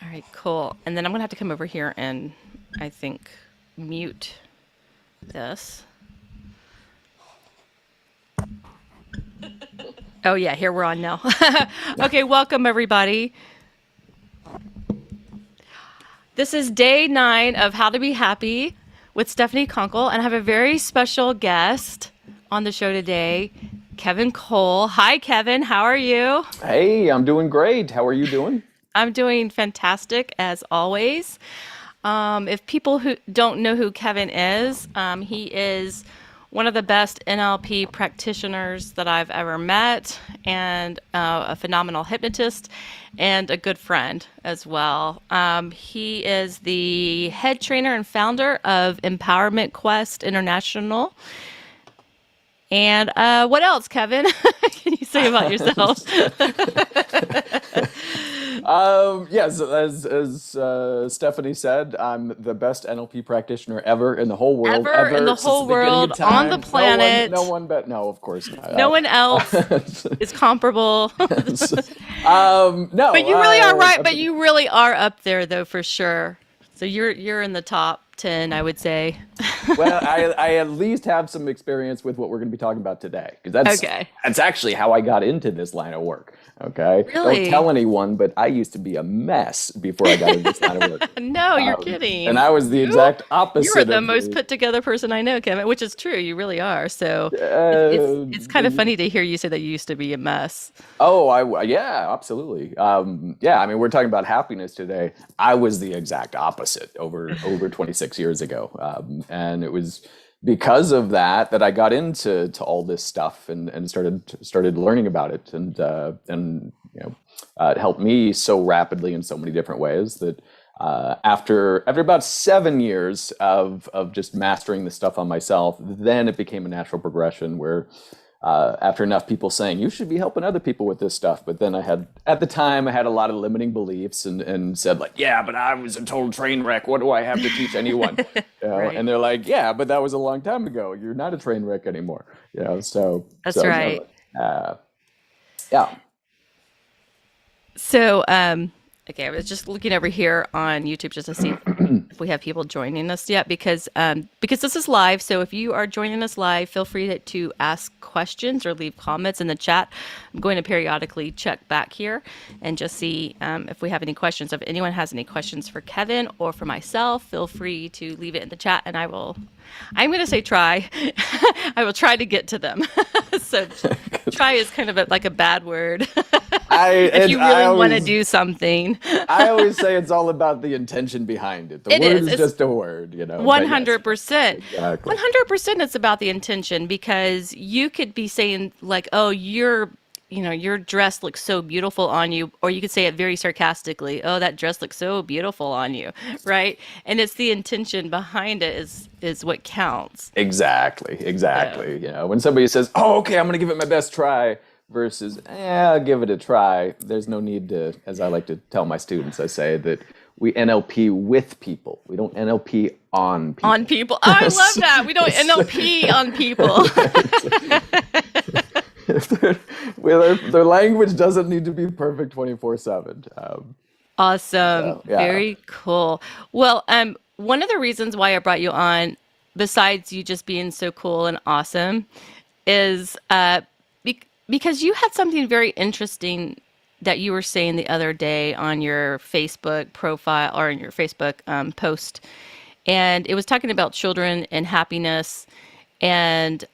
All right, cool. And then I'm gonna have to come over here and I think mute this. Oh yeah, here we're on now. Okay, welcome everybody. This is day 9 of How to Be Happy with Stephanie Conkle, and I have a very special guest on the show today, Kevin Cole. Hi, Kevin. How are you? Hey, I'm doing great. How are you doing? I'm doing fantastic as always. If people who don't know who Kevin is, he is one of the best NLP practitioners that I've ever met, and a phenomenal hypnotist, and a good friend as well. He is the head trainer and founder of Empowerment Quest International. And what else, Kevin? Can you say about yourself? Yes, as Stephanie said, I'm the best NLP practitioner ever in the whole world, Ever in the ever since whole the beginning world, of on the time. planet, No one, but no, of course not. no one else is comparable. No, But you really are right. But you really are up there, though, for sure. So you're in the top 10, I would say. well, I at least have some experience with what we're going to be talking about today, because Okay. that's actually how I got into this line of work. Okay, don't Really? tell anyone, but I used to be a mess before I got into this line of work. No, you're And kidding. I was the You exact you are opposite the of most the. put together person I know, Kevin, which is true. You really are. So it's kind of Uh, funny to hear you say that you used to be a mess. Oh, yeah, absolutely. Yeah, I mean, we're talking about happiness today. I was the exact opposite over 26 years ago, and it was because of that I got into all this stuff and started learning about it, and it helped me so rapidly in so many different ways that. After about 7 years of just mastering the stuff on myself, then it became a natural progression where after enough people saying you should be helping other people with this stuff, but then at the time I had a lot of limiting beliefs and said like, yeah, but I was a total train wreck, what do I have to teach anyone? Right. And they're like, yeah, but that was a long time ago, you're not a train wreck anymore. That's right. No, uh, yeah. So, okay, I was just looking over here on YouTube just to see if we have people joining us yet, because this is live. So if you are joining us live, feel free to ask questions or leave comments in the chat. I'm going to periodically check back here and just see if we have any questions. If anyone has any questions for Kevin or for myself, feel free to leave it in the chat, and I'm going to say try. I will try to get to them. So try is kind of like a bad word. If you really want to do something. I always say it's all about the intention behind it. The It word is. is It's just a word, but yes, 100%. exactly. 100% it's about the intention, because you could be saying like, "Oh, your dress looks so beautiful on you," or you could say it very sarcastically, "Oh, that dress looks so beautiful on you," right? And it's the intention behind it is what counts. Exactly, So, exactly. When somebody says, "Oh, okay, I'm going to give it my best try," versus, I'll give it a try. There's no need to, as I like to tell my students, I say that we NLP with people. We don't NLP on on people. people. Oh, I love So- that. We don't so- NLP on people. their language doesn't need to be perfect 24/7. Awesome. Yeah. Very cool. Well, one of the reasons why I brought you on, besides you just being so cool and awesome, is because you had something very interesting that you were saying the other day on your Facebook profile or in your Facebook post. And it was talking about children and happiness and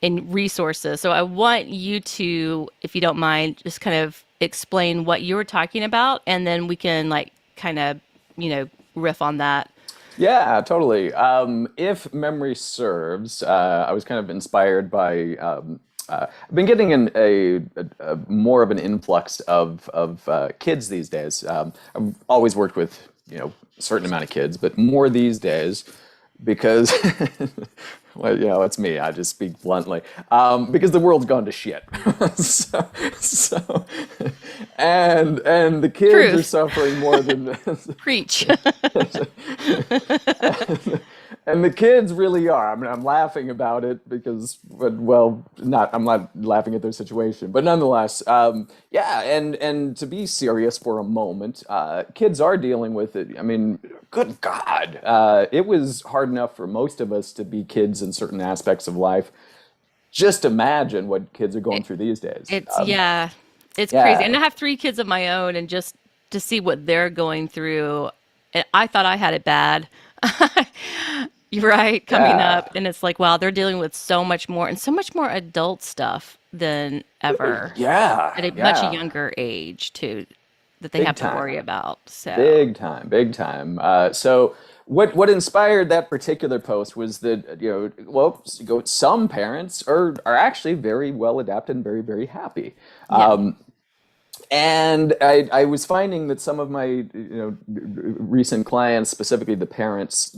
resources. So I want you to, if you don't mind, just kind of explain what you were talking about, and then we can like kind of, riff on that. Yeah, totally. If memory serves, I was kind of inspired by. I've been getting a more of an influx of kids these days. I've always worked with a certain amount of kids, but more these days because well, it's me. I just speak bluntly. Because the world's gone to shit. so and the kids are Truth. suffering more than Preach. And the kids really are. I mean, I'm laughing about it because, well, I'm not laughing at their situation, but nonetheless, yeah. And to be serious for a moment, kids are dealing with it. I mean, good God, it was hard enough for most of us to be kids in certain aspects of life. Just imagine what kids are going through these days. Yeah, it's crazy. And Yeah, I have three kids of my own, and just to see what they're going through, and I thought I had it bad. You're right, coming yeah, up, and it's like, wow, they're dealing with so much more and so much more adult stuff than ever yeah, at a much yeah. younger age too, that they Big have to time. worry about. So, Big time, big time. So what inspired that particular post was that well, some parents are actually very well adapted and very very happy. yeah, And I was finding that some of my recent clients, specifically the parents,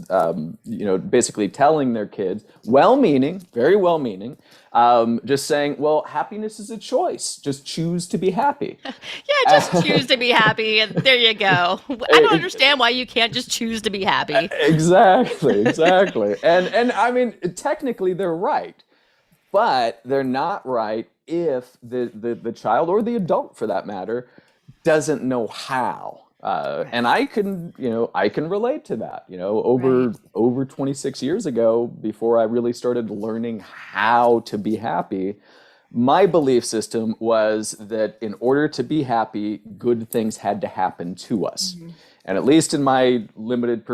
basically telling their kids, well-meaning, very well-meaning, just saying, well, happiness is a choice. Just choose to be happy. yeah, just choose to be happy, and there you go. I don't understand why you can't just choose to be happy. Exactly, exactly. And I mean, technically they're right, but they're not right if the child or the adult for that matter doesn't know how. And Right, I can relate to that. right, Over 26 years ago, before I really started learning how to be happy, my belief system was that in order to be happy, good things had to happen to us. mhm, And at least in my limited,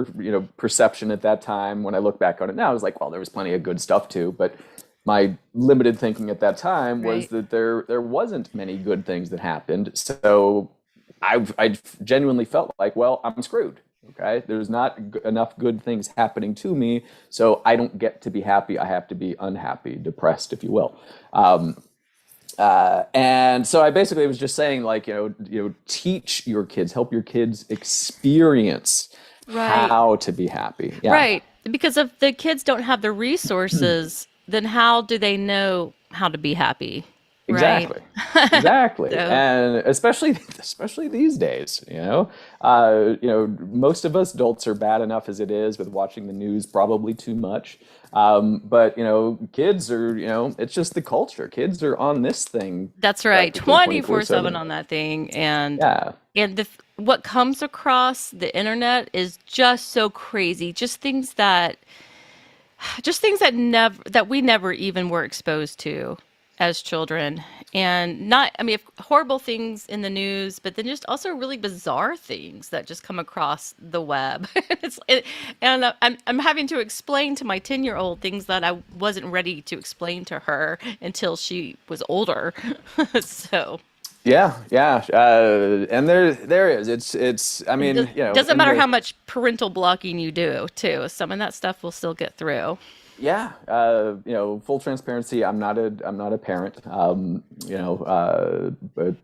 perception at that time, when I look back on it now, I was like, well, there was plenty of good stuff too. But my limited thinking at that time was right, that there wasn't many good things that happened. So I genuinely felt like, well, I'm screwed. Okay, there's not enough good things happening to me, so I don't get to be happy. I have to be unhappy, depressed, if you will. And so I basically was just saying, like, teach your kids, help your kids experience right. how to be happy. Yeah, Right. Because if the kids don't have the resources, then how do they know how to be happy? Right. exactly, exactly, So, and especially these days, most of us adults are bad enough as it is with watching the news, probably too much. But kids are, it's just the culture. Kids are on this thing that's right. practically 24/7 24/7. on that thing. And Yeah. what comes across the internet is just so crazy. Just things that we never even were exposed to as children. And not, I mean, horrible things in the news, but then just also really bizarre things that just come across the web. I'm having to explain to my 10-year-old things that I wasn't ready to explain to her until she was older. So Yeah, yeah, and there is. It's. I mean, doesn't in matter how the much parental blocking you do, too. Some of that stuff will still get through. yeah, full transparency. I'm not a parent.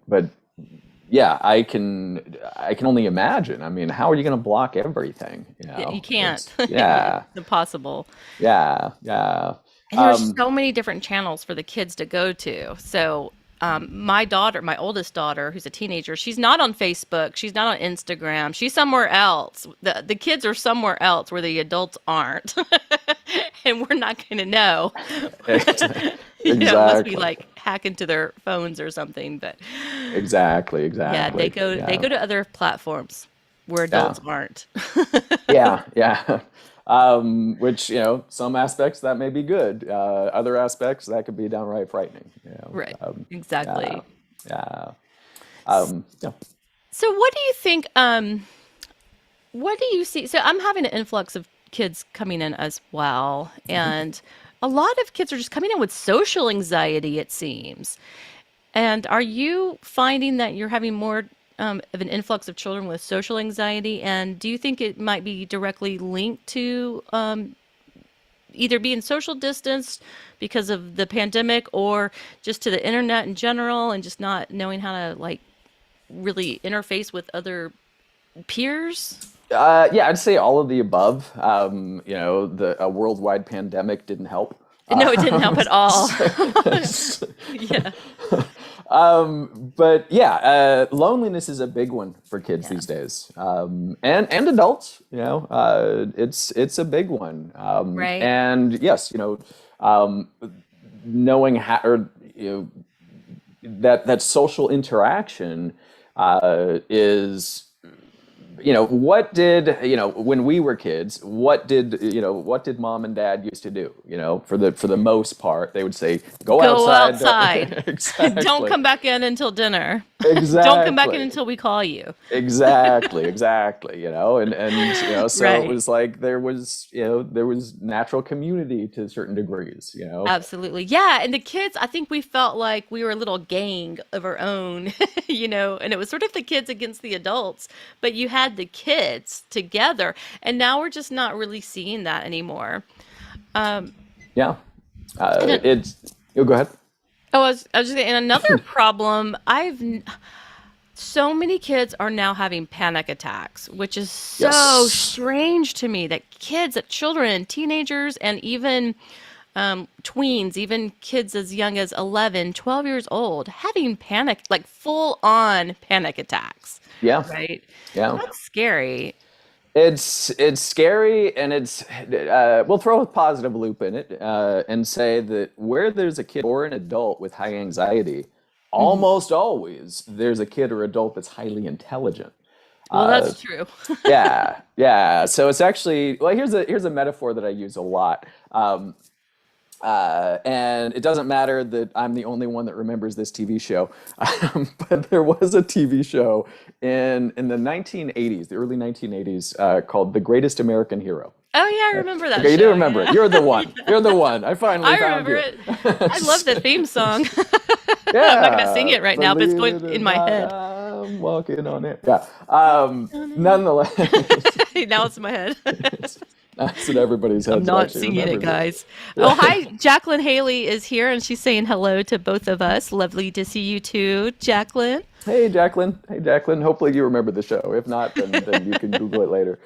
But yeah, I can only imagine. I mean, how are you going to block everything? You can't. It's It's yeah, impossible. yeah, yeah. And there's so many different channels for the kids to go to. So, my daughter, my oldest daughter, who's a teenager, she's not on Facebook. She's not on Instagram. She's somewhere else. The kids are somewhere else where the adults aren't, and we're not going to know, unless we Exactly, like hack into their phones or something. But exactly, yeah, they exactly. go they Yeah, go to other platforms where yeah. adults aren't. Yeah, yeah. Which, some aspects that may be good. Other aspects that could be downright frightening. Right. Yeah, Exactly. yeah. Yeah. So what do you think what do you see? So I'm having an influx of kids coming in as well, and a lot of kids are just coming in with social anxiety, it seems. And are you finding that you're having more of an influx of children with social anxiety? And do you think it might be directly linked to either being social distanced because of the pandemic or just to the internet in general and just not knowing how to like really interface with other peers? Yeah, I'd say all of the above. The a worldwide pandemic didn't help. No, it didn't help at all. So, Yeah. But yeah, loneliness is a big one for kids Yeah. these days, and adults. It's a big one. Right. And yes, knowing how, or that social interaction is, what did, when we were kids, what did mom and dad used to do? For the most part, they would say, go Go outside. outside. Don't Exactly. come back in until dinner. Don't come back in Exactly. until we call you. Exactly. So it Right. was like there was natural community to certain degrees. Absolutely. Yeah. And the kids, I think we felt like we were a little gang of our own, and it was sort of the kids against the adults, but you had the kids together. And now we're just not really seeing that anymore. Um, Yeah. and it, Go ahead. I was just, and another problem, so many kids are now having panic attacks, which is so Yes. strange to me that kids, that children, teenagers, and even tweens, even kids as young as 11, 12 years old, having panic, like full on panic attacks, Yeah. right? Yeah. That's scary. It's scary, and we'll throw a positive loop in it, and say that where there's a kid or an adult with high anxiety, Mhm. almost always there's a kid or adult that's highly intelligent. Well, Uh, that's true. yeah, yeah. So it's actually, well, here's a metaphor that I use a lot. And it doesn't matter that I'm the only one that remembers this TV show, but there was a TV show in the 1980s, the early 1980s, called The Greatest American Hero. Oh, yeah, I Okay, remember that okay, you do show. remember it. Yeah. You're the one. Yeah. You're the one. I finally I found remember you. it. I love the theme song. I'm not going to sing Yeah, it right now, but it's believe going it or in my not, head. I'm walking on it. Yeah. Nonetheless, Now it's in my head. that's in everybody's I'm heads that not actually singing it, remembers it. guys. Oh, hi. Jacqueline Haley is here and she's saying hello to both of us. Lovely to see you too, Jacqueline. Hey, Jacqueline. Hey, Jacqueline. Hopefully you remember the show. If not, then you can Google it later.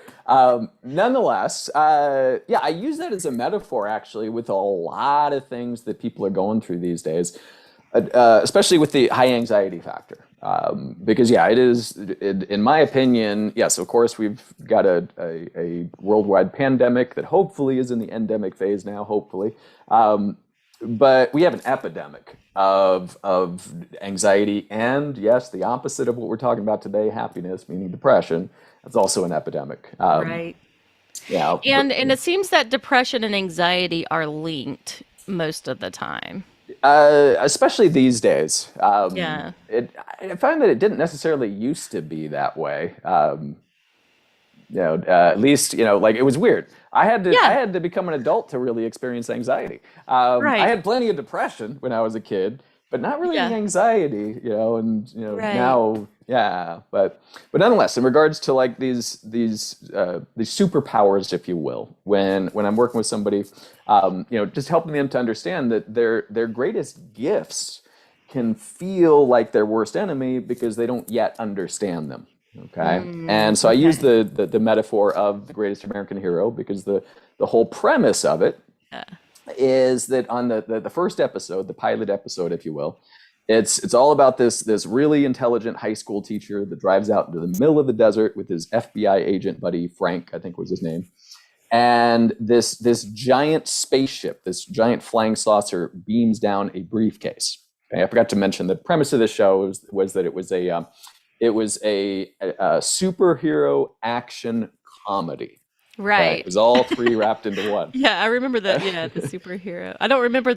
Nonetheless, yeah, I use that as a metaphor actually with a lot of things that people are going through these days, especially with the high anxiety factor. Because yeah, it is, in my opinion, yes, of course, we've got a worldwide pandemic that hopefully is in the endemic phase now, hopefully. But we have an epidemic of anxiety, and yes, the opposite of what we're talking about today, happiness, meaning depression. That's also an epidemic. Right. Yeah, And it seems that depression and anxiety are linked most of the time. especially these days. Yeah. I find that it didn't necessarily used to be that way. At least, like, it was weird. I Yeah. had to become an adult to really experience anxiety. I Right. had plenty of depression when I was a kid, but not really any Yeah. anxiety, and Right. now, yeah. But nonetheless, in regards to like these superpowers, if you will, when I'm working with somebody, just helping them to understand that their greatest gifts can feel like their worst enemy because they don't yet understand them. Okay. And so I use Okay. the metaphor of the greatest American hero because the whole premise of it Yeah. is that on the first episode, the pilot episode, if you will, it's all about this really intelligent high school teacher that drives out into the middle of the desert with his FBI agent buddy Frank, I think was his name, and this giant spaceship, this giant flying saucer, beams down a briefcase. Okay, I forgot to mention the premise of the show was that it was a superhero action comedy. Okay, it Right. was all three wrapped into one. Yeah, I remember the yeah, the superhero. I don't remember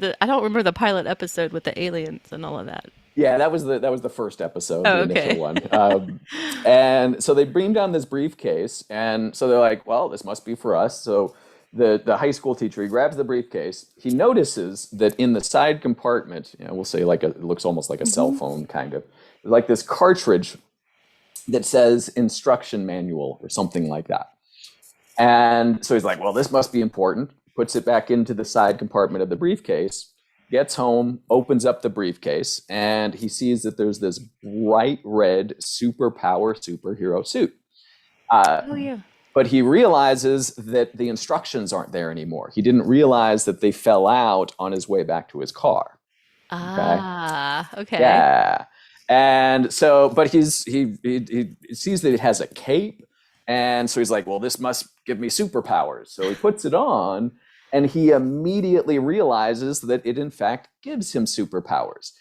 the pilot episode with the aliens and all of that. Yeah, that was the first episode, Oh, the initial okay. one. And so they bring down this briefcase, and so they're like, "Well, this must be for us." So the high school teacher, he grabs the briefcase. He notices that in the side compartment, we'll say it looks almost like a cell Mhm. phone kind of, like this cartridge that says instruction manual or something like that. And so he's like, well, this must be important. Puts it back into the side compartment of the briefcase, gets home, opens up the briefcase, and he sees that there's this bright red superhero suit. Uh, Oh yeah. but he realizes that the instructions aren't there anymore. He didn't realize that they fell out on his way back to his car. Okay. Ah, okay. Yeah. And so, but he sees that it has a cape. And so he's like, well, this must give me superpowers. So he puts it on and he immediately realizes that it, in fact, gives him superpowers.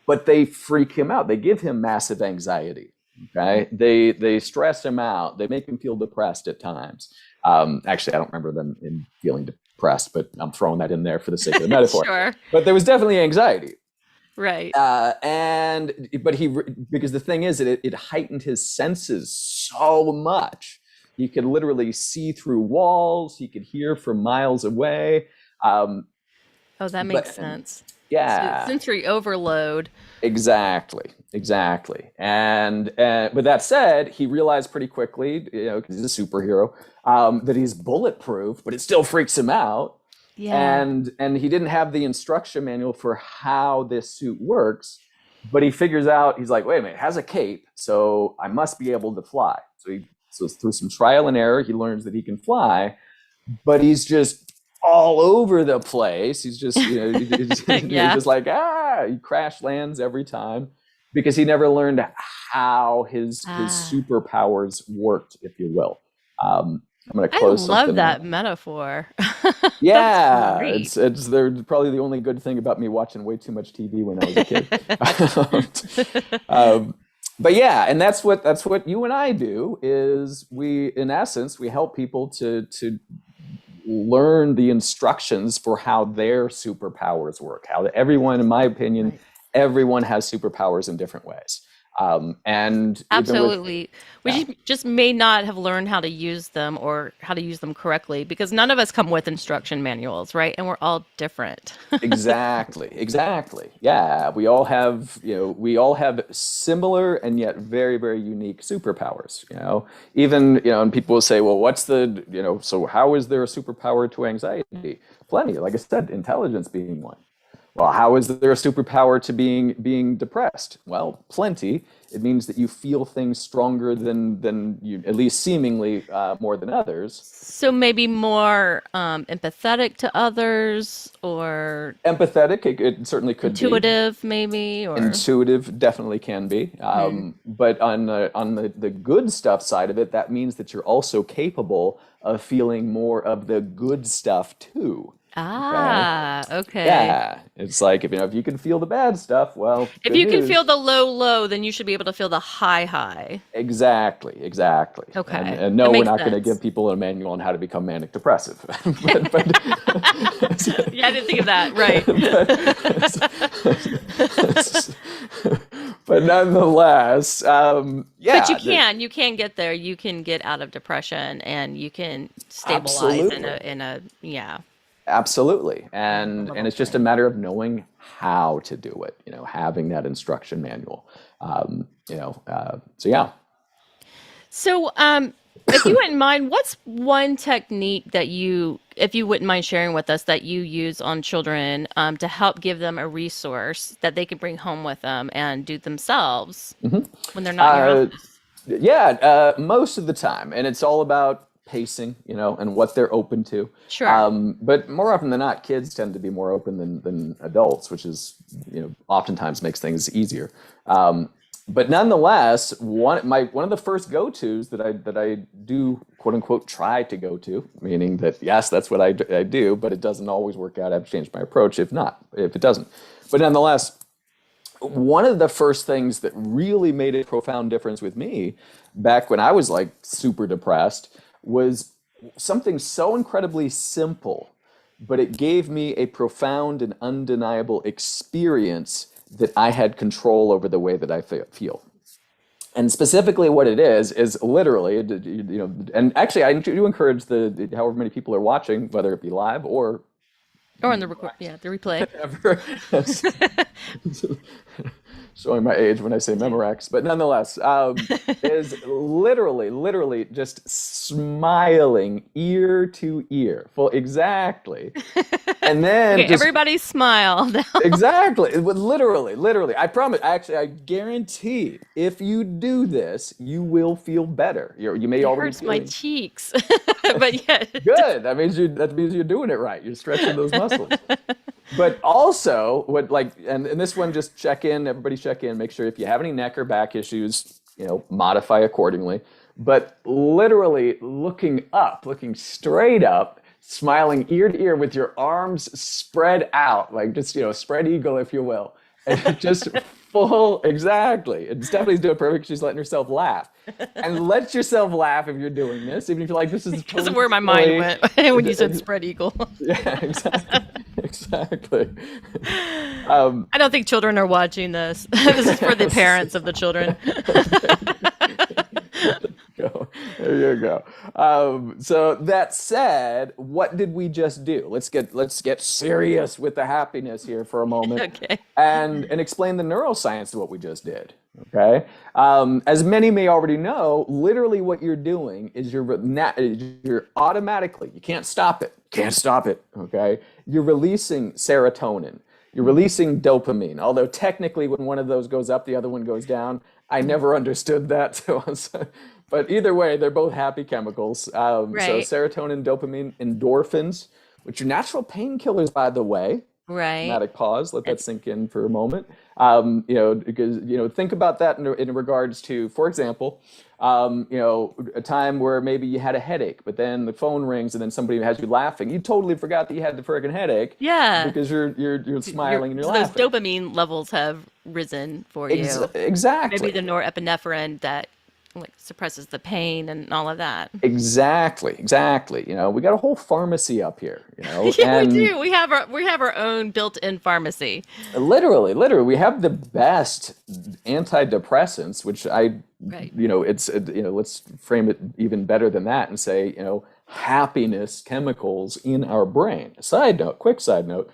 But they freak him out. They give him massive anxiety. Okay. They stress him out. They make him feel depressed at times. Actually, I don't remember them in feeling depressed, but I'm throwing that in there for the sake of the metaphor. Sure. But there was definitely anxiety. Right. And but he, because the thing is that it heightened his senses so much. He could literally see through walls. He could hear from miles away. Um, Oh, that makes but sense. So yeah, sensory overload. exactly, exactly. And but that said, he realized pretty quickly, you know, because he's a superhero, that he's bulletproof, but it still freaks him out. Yeah. And he didn't have the instruction manual for how this suit works, but he figures out, he's like, wait a minute, it has a cape, so I must be able to fly. So through some trial and error he learns that he can fly, but he's just all over the place. He's just, you know, he's Yeah. just like, he crash lands every time because he never learned how his Ah, superpowers worked, if you will. I'm going to I close love something out. that metaphor. That's Yeah, great. it's they're probably the only good thing about me watching way too much TV when I was a kid. um, but yeah, and that's what you and I do is we, in essence, we help people to learn the instructions for how their superpowers work. How everyone, in my opinion, Right. everyone has superpowers in different ways. And even with, Absolutely. We yeah. just may not have learned how to use them or how to use them correctly because none of us come with instruction manuals, right? And we're all different. Exactly, exactly. Yeah, we all have, you know, we all have similar and yet very, very unique superpowers, you know. Even, you know, and people will say, well, what's the, you know, so how is there a superpower to anxiety? Plenty, like I said, intelligence being one. Well, how is there a superpower to being depressed? Well, plenty. It means that you feel things stronger than you, at least seemingly more than others. So maybe more empathetic to others or Empathetic, it certainly could be. intuitive, maybe, or. Intuitive definitely can be, Hmm. but on the good stuff side of it, that means that you're also capable of feeling more of the good stuff too. Okay, Ah, okay. yeah, it's like if you know if you can feel the bad stuff, well, If good you can feel news. the low, low, then you should be able to feel the high, high. Exactly, exactly. And Okay. and That no, we're makes not going to give sense. people a manual on how to become manic depressive, but Yeah, I didn't think of that. Right. but nonetheless, But yeah, you can get there. You can get out of depression and you can stabilize absolutely. yeah, Absolutely. on a And level it's just a playing matter field. of knowing how to do it, you know, having that instruction manual. So yeah. So, if you wouldn't mind, what's one technique that if you wouldn't mind sharing with us, that you use on children to help give them a resource that they can bring home with them and do themselves when they're not in your Uh, office? yeah, most of the time. And it's all about pacing, you know, and what they're open to. Sure. But more often than not, kids tend to be more open than adults, which is, you know, oftentimes makes things easier. But nonetheless, one of the first go-tos that I do quote unquote try to go to, meaning that yes, that's what I do, but it doesn't always work out. I've changed my approach if it doesn't. But nonetheless, one of the first things that really made a profound difference with me back when I was like super depressed was something so incredibly simple, but it gave me a profound and undeniable experience that I had control over the way that I feel. And specifically, what it is literally, you know, and actually, I do encourage however many people are watching, whether it be live or Or in the record, yeah, the replay. ever, showing my age when I say Memorex, but nonetheless, is literally just smiling ear to ear, full exactly, and then Okay, just everybody smile now. exactly, it would literally. I promise. Actually, I guarantee, if you do this, you will feel better. You may It already be hurts my feeling cheeks, but yeah, good. That means you're doing it right. You're stretching those muscles. But also, and this one, just check in, everybody check in, make sure if you have any neck or back issues, modify accordingly. But literally looking up, looking straight up, smiling ear to ear with your arms spread out, like just, spread eagle, if you will. And just exactly. And Stephanie's doing perfect. She's letting herself laugh. And let yourself laugh if you're doing this, even if you're like, this is Because totally of where my mind went when you said spread eagle. Yeah, exactly. Exactly. I don't think children are watching this. This is for the parents of the children. There you go. So that said, what did we just do? Let's get serious with the happiness here for a moment, Okay. and explain the neuroscience of what we just did. Okay. As many may already know, literally what you're doing is you're automatically, you can't stop it. Can't stop it. Okay. You're releasing serotonin. You're releasing dopamine. Although technically, when one of those goes up, the other one goes down. I never understood that. But either way, they're both happy chemicals. So Right. serotonin, dopamine, endorphins, which are natural painkillers, by the way. Right. Dramatic pause. Let that sink in for a moment. Because think about that in regards to, for example, a time where maybe you had a headache, but then the phone rings and then somebody has you laughing. You totally forgot that you had the friggin' headache. Yeah. Because you're smiling and you're so laughing. those dopamine levels have risen for you. Exactly. Maybe the norepinephrine that suppresses the pain and all of that. Exactly. We got a whole pharmacy up here, Yeah, and we do. We have our own built-in pharmacy. literally, we have the best antidepressants, which Right. let's frame it even better than that and say, happiness chemicals in our brain. Quick side note,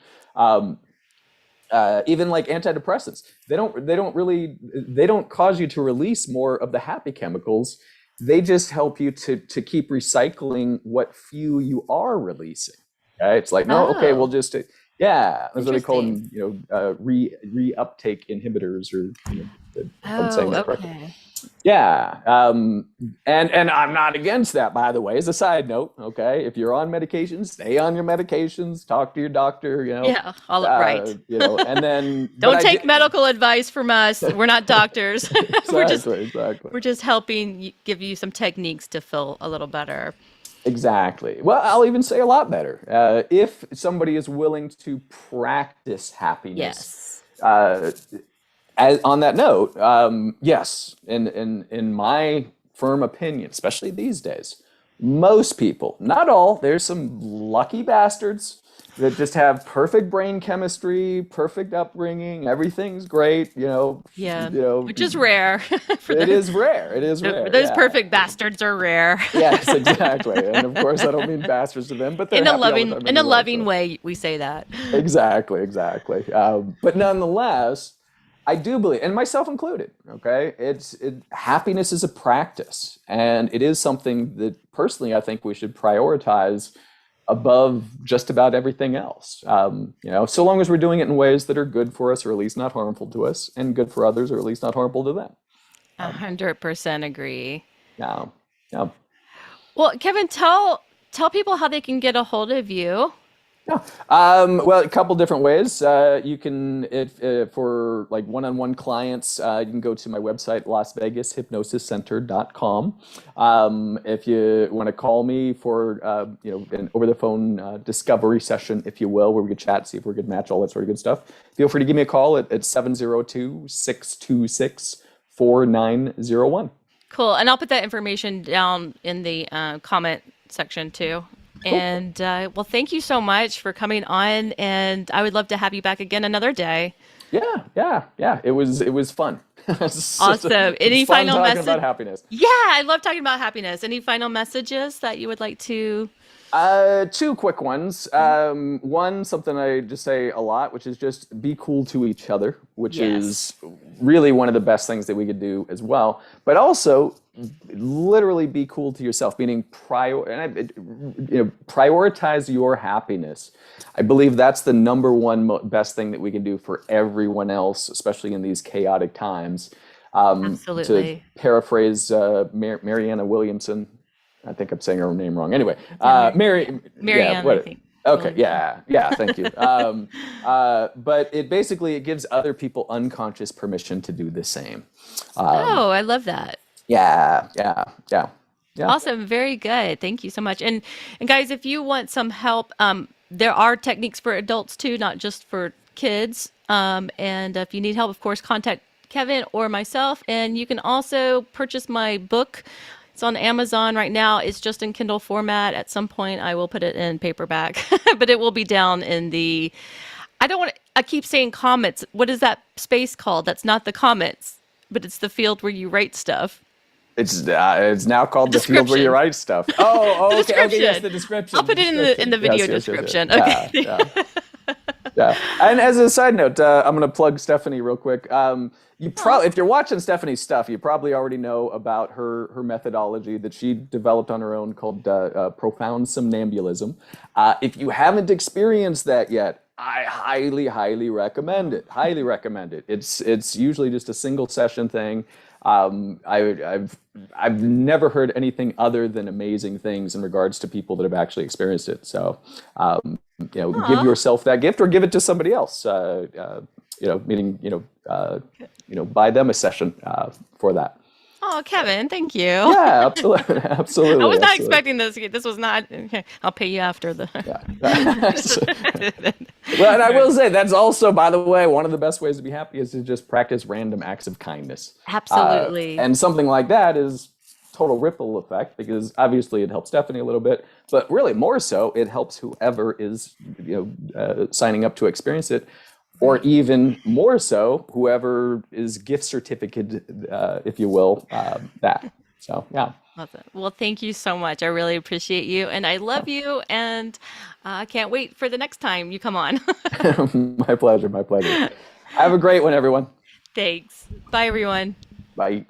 even like antidepressants, they don't cause you to release more of the happy chemicals. They just help you to keep recycling what few you are releasing. Okay, it's like, no, okay, we'll just that's what they call them, reuptake inhibitors, or if I'm saying that correctly. Okay. Yeah, and I'm not against that, by the way. As a side note, okay, if you're on medications, stay on your medications. Talk to your doctor. Yeah, right. And then Don't take medical advice from us. We're not doctors. Exactly. We're just helping give you some techniques to feel a little better. Exactly. Well, I'll even say a lot better. If somebody is willing to practice happiness. Yes. On that note, yes, in my firm opinion, especially these days, most people, not all, there's some lucky bastards that just have perfect brain chemistry, perfect upbringing, everything's great, Yeah. Which is rare. It is rare. Those perfect bastards are rare. Yes, exactly. And of course, I don't mean bastards to them, but they're In a happy all the time in a anyway, loving so. way, we say that. Exactly. But nonetheless, I do believe, and myself included, okay, happiness is a practice, and it is something that personally I think we should prioritize above just about everything else. So long as we're doing it in ways that are good for us, or at least not harmful to us, and good for others, or at least not harmful to them. 100% agree. Yeah. Yeah. Well, Kevin, tell people how they can get a hold of you. Yeah. Well, a couple different ways. You can, for like one-on-one clients, you can go to my website, LasVegasHypnosisCenter.com. If you want to call me for, an over-the-phone discovery session, if you will, where we could chat, see if we're a good match, all that sort of good stuff, feel free to give me a call at 702-626-4901. Cool. And I'll put that information down in the comment section too. Cool. And well, thank you so much for coming on, and I would love to have you back again another day. Yeah. It was fun. Awesome. Any final message about happiness? Yeah, I love talking about happiness. Any final messages that you would like to? Two quick ones. One, something I just say a lot, which is just be cool to each other, which is really one of the best things that we could do as well. But also, literally be cool to yourself, meaning prioritize your happiness. I believe that's the number one best thing that we can do for everyone else, especially in these chaotic times. Absolutely. To paraphrase Marianne Williamson, I think I'm saying her name wrong. Anyway, Marianne, I think. Okay, yeah, yeah, thank you. But it gives other people unconscious permission to do the same. Um, Oh, I love that. yeah, yeah, yeah, yeah. Awesome. Very good. Thank you so much. And guys, if you want some help, there are techniques for adults too, not just for kids. And if you need help, of course, contact Kevin or myself. And you can also purchase my book. It's on Amazon right now. It's just in Kindle format. At some point, I will put it in paperback, but it will be down in the. I don't want. I keep saying comments. What is that space called? That's not the comments, but it's the field where you write stuff. It's now called the field where you Description. write stuff. The Okay, okay, yes, description. the description. I'll The put it in the description. video Yes, yes, yes, yes. description. Yeah, Okay. yeah. Yeah. And as a side note, I'm going to plug Stephanie real quick. If you're watching Stephanie's stuff, you probably already know about her methodology that she developed on her own called profound somnambulism. If you haven't experienced that yet, I highly, highly recommend it. Highly recommend it. It's usually just a single session thing. I've never heard anything other than amazing things in regards to people that have actually experienced it. So, give Aw. yourself that gift or give it to somebody else. Meaning, buy them a session for that. Oh, Kevin, thank you. Yeah, absolutely, absolutely. I was not Absolutely. expecting this. This was not. Okay, I'll pay you after the. Yeah. Well, and I will say that's also, by the way, one of the best ways to be happy is to just practice random acts of kindness. Absolutely. And something like that is total ripple effect because obviously it helps Stephanie a little bit, but really more so it helps whoever is signing up to experience it, or even more so whoever is gift certificate, if you will, that. So yeah. Love it. Well, thank you so much. I really appreciate you, and I love you, and I can't wait for the next time you come on. My pleasure. My pleasure. Have a great one, everyone. Thanks. Bye, everyone. Bye.